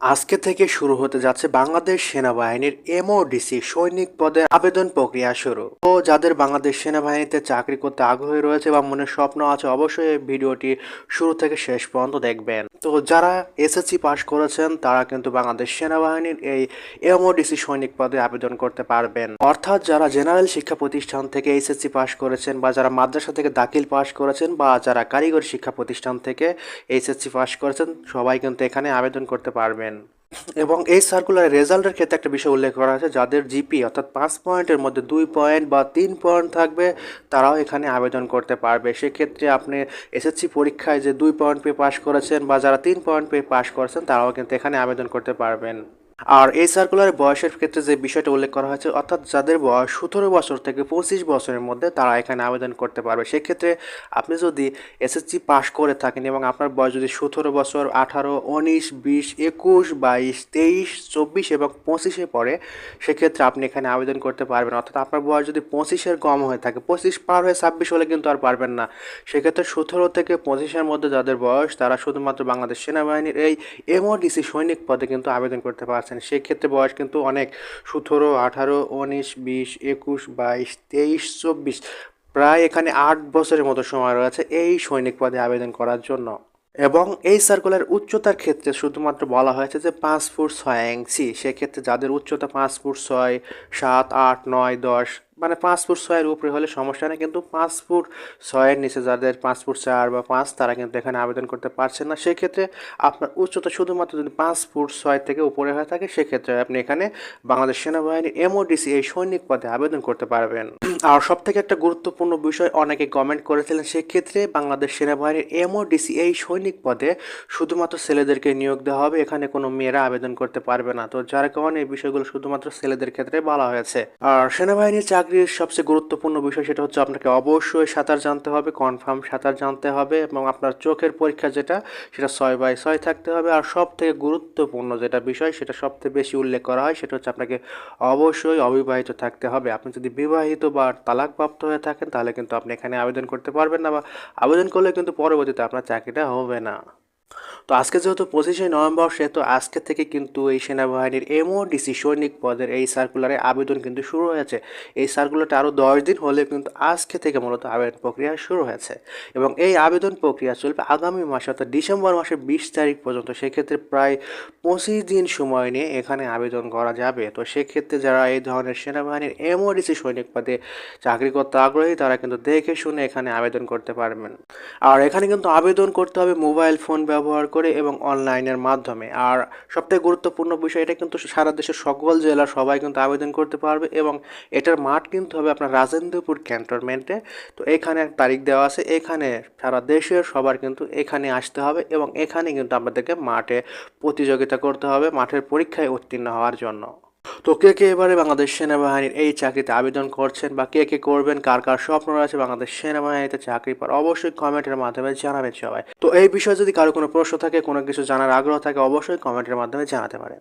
আজকে থেকে শুরু হতে যাচ্ছে বাংলাদেশ সেনাবাহিনীর এমওডিসি সৈনিক পদে আবেদন প্রক্রিয়া শুরু। তো যাদের বাংলাদেশ সেনাবাহিনীতে চাকরি করতে আগ্রহী রয়েছে বা মনের স্বপ্ন আছে, অবশ্যই এই ভিডিওটি শুরু থেকে শেষ পর্যন্ত দেখবেন। তো যারা এসএসসি পাস করেছেন তারা কিন্তু বাংলাদেশ সেনাবাহিনীর এই এমওডিসি সৈনিক পদে আবেদন করতে পারবেন। অর্থাৎ যারা জেনারেল শিক্ষা প্রতিষ্ঠান থেকে এইচএসসি পাস করেছেন বা যারা মাদ্রাসা থেকে দাখিল পাস করেছেন বা যারা কারিগরি শিক্ষা প্রতিষ্ঠান থেকে এইচএসসি পাস করেছেন, সবাই কিন্তু এখানে আবেদন করতে পারবেন। এবং এই সার্কুলার রেজাল্টের ক্ষেত্রে একটা বিষয় উল্লেখ করা আছে, যাদের জিপি অর্থাৎ 5 পয়েন্টের মধ্যে 2 পয়েন্ট বা 3 পয়েন্ট থাকবে তারাও এখানে আবেদন করতে পারবে। সেক্ষেত্রে আপনি এসএসসি পরীক্ষায় যে 2 পয়েন্ট পেয়ে পাস করেছেন বা যারা 3 পয়েন্ট পেয়ে পাস করেছেন তারাও কিন্তু এখানে আবেদন করতে পারবেন। আর এই সার্কুলারের বয়সের ক্ষেত্রে যে বিষয়টা উল্লেখ করা হয়েছে, অর্থাৎ যাদের বয়স 17 বছর থেকে 25 বছরের মধ্যে তারা এখানে আবেদন করতে পারবে। সেক্ষেত্রে আপনি যদি এসএসসি পাস করে থাকেন এবং আপনার বয়স যদি 17 বছর, 18, 19, 20, 21, 22, 23, 24 এবং 25-এ পড়ে, সেক্ষেত্রে আপনি এখানে আবেদন করতে পারবেন। অর্থাৎ আপনার বয়স যদি 25-এর কম হয়ে থাকে, 25 পার হয়ে 26 হলে কিন্তু আর পারবেন না। সেক্ষেত্রে 17 থেকে 25-এর মধ্যে যাদের বয়স তারা শুধুমাত্র বাংলাদেশ সেনাবাহিনীর এই এমওডিসি সৈনিক পদে কিন্তু আবেদন করতে পারছেন। সেক্ষেত্রে বয়স কিন্তু অনেক, 17, 18, 19, 20, 21, 22, 23, 24, প্রায় এখানে 8 বছরের মতো সময় রয়েছে এই সৈনিক পদে আবেদন করার জন্য। এবং এই সার্কুলার উচ্চতার ক্ষেত্রে শুধুমাত্র বলা হয়েছে যে 5 ফুট 6 ইঞ্চি। সেক্ষেত্রে যাদের উচ্চতা 5 ফুট 6, 7, 8, 9, 10, মানে 5 ফুট 6-এর উপরে হলে সমস্যা নেই, কিন্তু 5 ফুট 6-এর নিচে যাদের 5 ফুট 4 বা 5 তারা কিন্তু এখানে আবেদন করতে পারছেন না। সেক্ষেত্রে আপনার উচ্চতা শুধুমাত্র যদি 5 ফুট 6 থেকে উপরে হয়ে থাকে, সেক্ষেত্রে আপনি এখানে বাংলাদেশ সেনাবাহিনীর এমওডিসি এই সৈনিক পদে আবেদন করতে পারবেন। আর সব থেকে একটা গুরুত্বপূর্ণ বিষয় অনেকে কমেন্ট করেছিলেন, সেক্ষেত্রে বাংলাদেশ সেনাবাহিনীর এমওডিসি এই সৈনিক পদে শুধুমাত্র ছেলেদেরকে নিয়োগ দেওয়া হবে, এখানে কোনো মেয়েরা আবেদন করতে পারবে না। তো যার কারণে এই বিষয়গুলো শুধুমাত্র ছেলেদের ক্ষেত্রে বলা হয়েছে। আর সেনাবাহিনীর চাকরির সবচেয়ে গুরুত্বপূর্ণ বিষয় সেটা হচ্ছে আপনাকে অবশ্যই সাঁতার জানতে হবে, কনফার্ম সাঁতার জানতে হবে, এবং আপনার চোখের পরীক্ষা যেটা সেটা 6/6 থাকতে হবে। আর সব থেকে গুরুত্বপূর্ণ যেটা বিষয় সেটা সবথেকে বেশি উল্লেখ করা হয় সেটা হচ্ছে আপনাকে অবশ্যই অবিবাহিত থাকতে হবে। আপনি যদি বিবাহিত বা তালাকপ্রাপ্ত হয়ে থাকেন তাহলে কিন্তু আপনি এখানে আবেদন করতে পারবেন না, বা আবেদন করলে কিন্তু পরবর্তীতে আপনার চাকরিটা হবে না। তো আজকে যেহেতু 25শে নভেম্বর, সেহেতু আজকে থেকে কিন্তু এই সেনাবাহিনীর এমওডিসি সৈনিক পদের এই সার্কুলারে আবেদন কিন্তু শুরু হয়েছে। এই সার্কুলারটা আরও 10 দিন হলে কিন্তু আজকে থেকে মূলত আবেদন প্রক্রিয়া শুরু হয়েছে, এবং এই আবেদন প্রক্রিয়া চলবে আগামী মাসে অর্থাৎ ডিসেম্বর মাসের 20 তারিখ পর্যন্ত। সেক্ষেত্রে প্রায় 25 দিন সময় নিয়ে এখানে আবেদন করা যাবে। তো সেক্ষেত্রে যারা এই ধরনের সেনাবাহিনীর এমওডিসি সৈনিক পদে চাকরি করতে আগ্রহী তারা কিন্তু দেখে শুনে এখানে আবেদন করতে পারবেন। আর এখানে কিন্তু আবেদন করতে হবে মোবাইল ফোন ব্যবহার করে এবং অনলাইনের মাধ্যমে। আর সবথেকে গুরুত্বপূর্ণ বিষয়, এটা কিন্তু সারা দেশের সকল জেলার সবাই কিন্তু আবেদন করতে পারবে, এবং এটার মাঠ কিন্তু হবে আপনার রাজেন্দ্রপুর ক্যান্টনমেন্টে। তো এখানে এক তারিখ দেওয়া আছে, এখানে সারা দেশের সবার কিন্তু এখানে আসতে হবে, এবং এখানে কিন্তু আপনাদেরকে মাঠে প্রতিযোগিতা করতে হবে মাঠের পরীক্ষায় উত্তীর্ণ হওয়ার জন্য। তো কে কে এবারে বাংলাদেশ সেনাবাহিনীর এই চাকরিতে আবেদন করছেন বা কে কে করবেন, কার কার স্বপ্ন রয়েছে বাংলাদেশ সেনাবাহিনীতে চাকরি পাওয়ার, অবশ্যই কমেন্টের মাধ্যমে জানাবেন সবাই। তো এই বিষয়ে যদি কারো কোনো প্রশ্ন থাকে, কোনো কিছু জানার আগ্রহ থাকে, অবশ্যই কমেন্টের মাধ্যমে জানাতে পারেন।